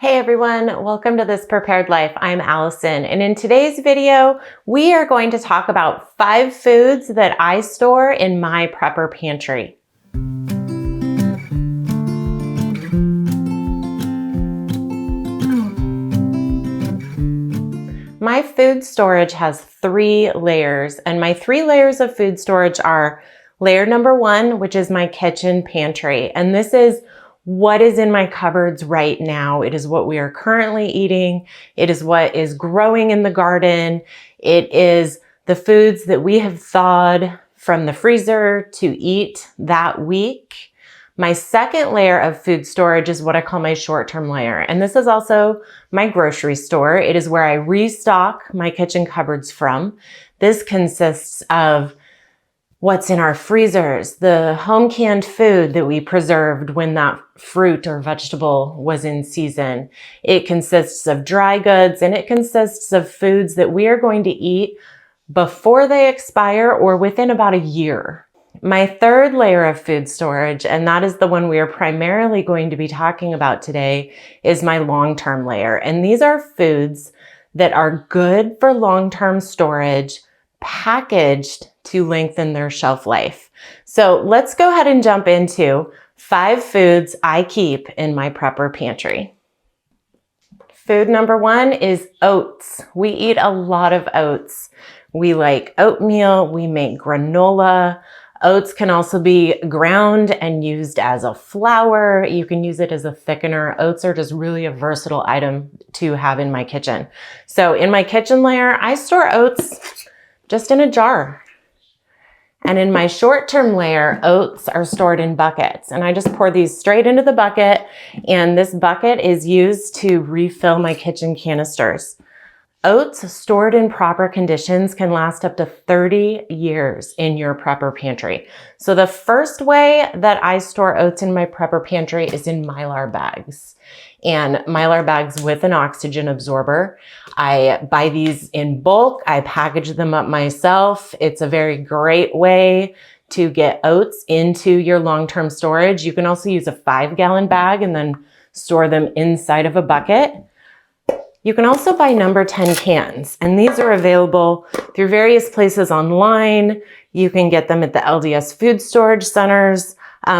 Hey everyone, welcome to This Prepared Life. I'm Allison, and in today's video, we are going to talk about 5 foods that I store in my prepper pantry. My food storage has 3 layers, and my 3 layers of food storage are layer number 1, which is my kitchen pantry, and this is what is in my cupboards right now. It is what we are currently eating. It is what is growing in the garden. It is the foods that we have thawed from the freezer to eat that week. My second layer of food storage is what I call my short-term layer. And this is also my grocery store. It is where I restock my kitchen cupboards from. This consists of what's in our freezers, the home canned food that we preserved when that fruit or vegetable was in season. It consists of dry goods, and it consists of foods that we are going to eat before they expire or within about a year. My third layer of food storage, and that is the one we are primarily going to be talking about today, is my long-term layer. And these are foods that are good for long-term storage, packaged to lengthen their shelf life. So let's go ahead and jump into 5 foods I keep in my prepper pantry. Food number 1 is oats. We eat a lot of oats. We like oatmeal, we make granola. Oats can also be ground and used as a flour. You can use it as a thickener. Oats are just really a versatile item to have in my kitchen. So in my kitchen layer, I store oats just in a jar. And in my short-term layer, oats are stored in buckets. And I just pour these straight into the bucket. And this bucket is used to refill my kitchen canisters. Oats stored in proper conditions can last up to 30 years in your prepper pantry. So the first way that I store oats in my prepper pantry is in Mylar bags. And Mylar bags with an oxygen absorber. I buy these in bulk. I package them up myself. It's a very great way to get oats into your long-term storage. You can also use a 5-gallon bag and then store them inside of a bucket. You can also buy number 10 cans, and these are available through various places online. You can get them at the LDS food storage centers,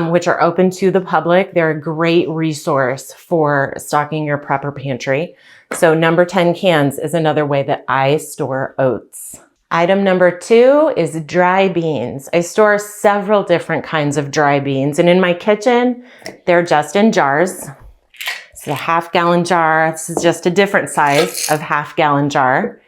which are open to the public. They're a great resource for stocking your prepper pantry. So number 10 cans is another way that I store oats. Item number 2 is dry beans. I store several different kinds of dry beans, and in my kitchen, they're just in jars. It's a 1/2-gallon jar. This is just a different size of 1/2-gallon jar.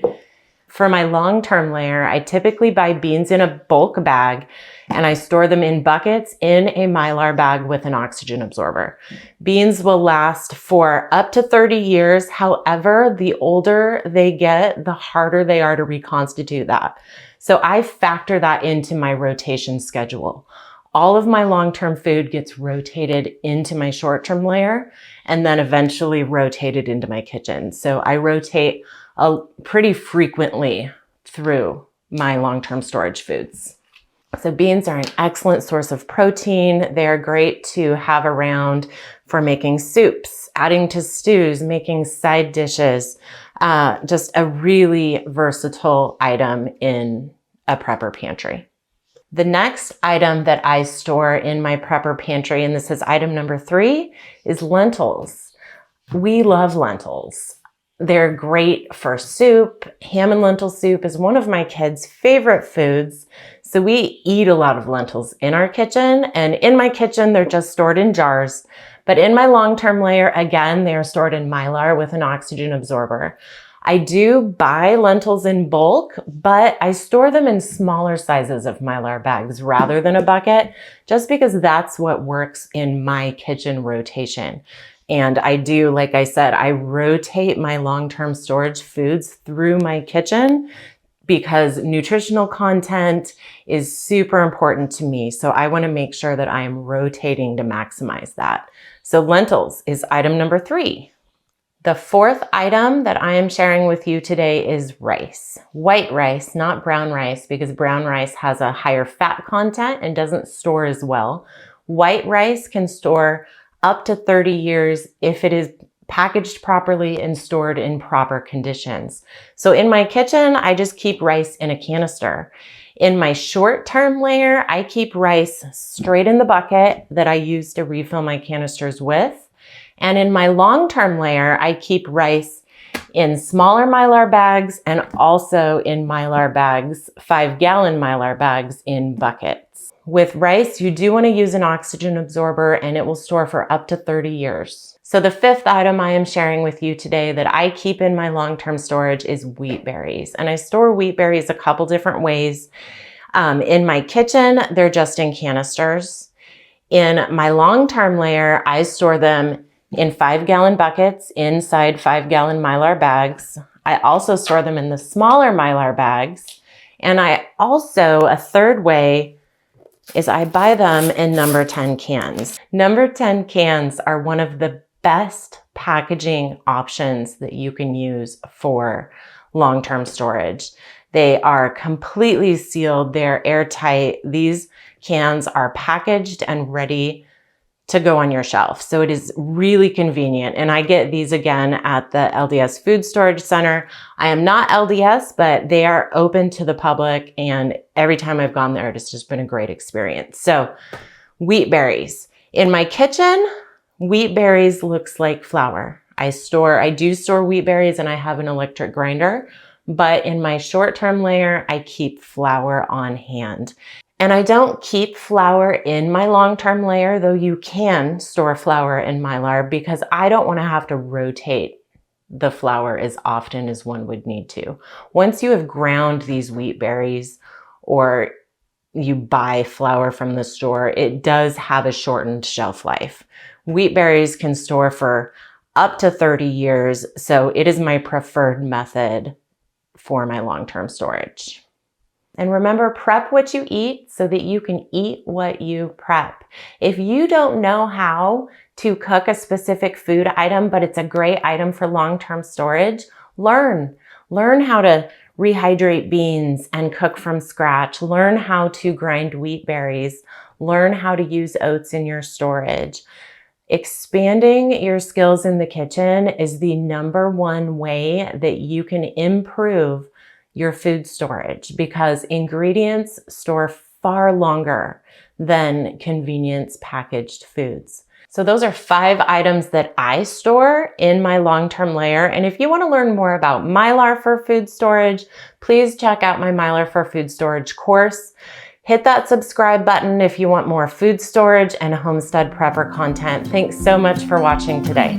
For my long-term layer, I typically buy beans in a bulk bag, and I store them in buckets in a Mylar bag with an oxygen absorber. Beans will last for up to 30 years. However, the older they get, the harder they are to reconstitute that. So I factor that into my rotation schedule. All of my long-term food gets rotated into my short-term layer and then eventually rotated into my kitchen. So I rotate pretty frequently through my long-term storage foods. So beans are an excellent source of protein. They are great to have around for making soups, adding to stews, making side dishes. Just a really versatile item in a prepper pantry. The next item that I store in my prepper pantry, and this is item number 3, is lentils. We love lentils. They're great for soup. Ham and lentil soup is one of my kids' favorite foods. So we eat a lot of lentils in our kitchen, and in my kitchen, they're just stored in jars. But in my long-term layer, again, they are stored in Mylar with an oxygen absorber. I do buy lentils in bulk, but I store them in smaller sizes of Mylar bags rather than a bucket, just because that's what works in my kitchen rotation. And I do, like I said, I rotate my long-term storage foods through my kitchen because nutritional content is super important to me. So I want to make sure that I am rotating to maximize that. So lentils is item number 3. The 4th item that I am sharing with you today is rice. White rice, not brown rice, because brown rice has a higher fat content and doesn't store as well. White rice can store up to 30 years if it is packaged properly and stored in proper conditions. So in my kitchen, I just keep rice in a canister. In my short-term layer, I keep rice straight in the bucket that I use to refill my canisters with. And in my long-term layer, I keep rice in smaller Mylar bags and also in Mylar bags, 5-gallon Mylar bags in buckets. With rice, you do want to use an oxygen absorber and it will store for up to 30 years. So the fifth item I am sharing with you today that I keep in my long-term storage is wheat berries. And I store wheat berries a couple different ways. In my kitchen, they're just in canisters. In my long-term layer, I store them in 5-gallon buckets inside 5-gallon Mylar bags. I also store them in the smaller Mylar bags. And I also, a third way is I buy them in number 10 cans. Number 10 cans are one of the best packaging options that you can use for long-term storage. They are completely sealed, they're airtight. These cans are packaged and ready to go on your shelf. So it is really convenient. And I get these again at the LDS Food Storage Center. I am not LDS, but they are open to the public. And every time I've gone there, it's just been a great experience. So wheat berries. In my kitchen, wheat berries looks like flour. I do store wheat berries and I have an electric grinder, but in my short-term layer, I keep flour on hand. And I don't keep flour in my long-term layer, though you can store flour in Mylar because I don't want to have to rotate the flour as often as one would need to. Once you have ground these wheat berries or you buy flour from the store, it does have a shortened shelf life. Wheat berries can store for up to 30 years, so it is my preferred method for my long-term storage. And remember, prep what you eat so that you can eat what you prep. If you don't know how to cook a specific food item, but it's a great item for long-term storage, learn. Learn how to rehydrate beans and cook from scratch. Learn how to grind wheat berries. Learn how to use oats in your storage. Expanding your skills in the kitchen is the number one way that you can improve your food storage because ingredients store far longer than convenience packaged foods. So those are 5 items that I store in my long-term layer. And if you want to learn more about Mylar for food storage, please check out my Mylar for food storage course. Hit that subscribe button if you want more food storage and homestead prepper content. Thanks so much for watching today.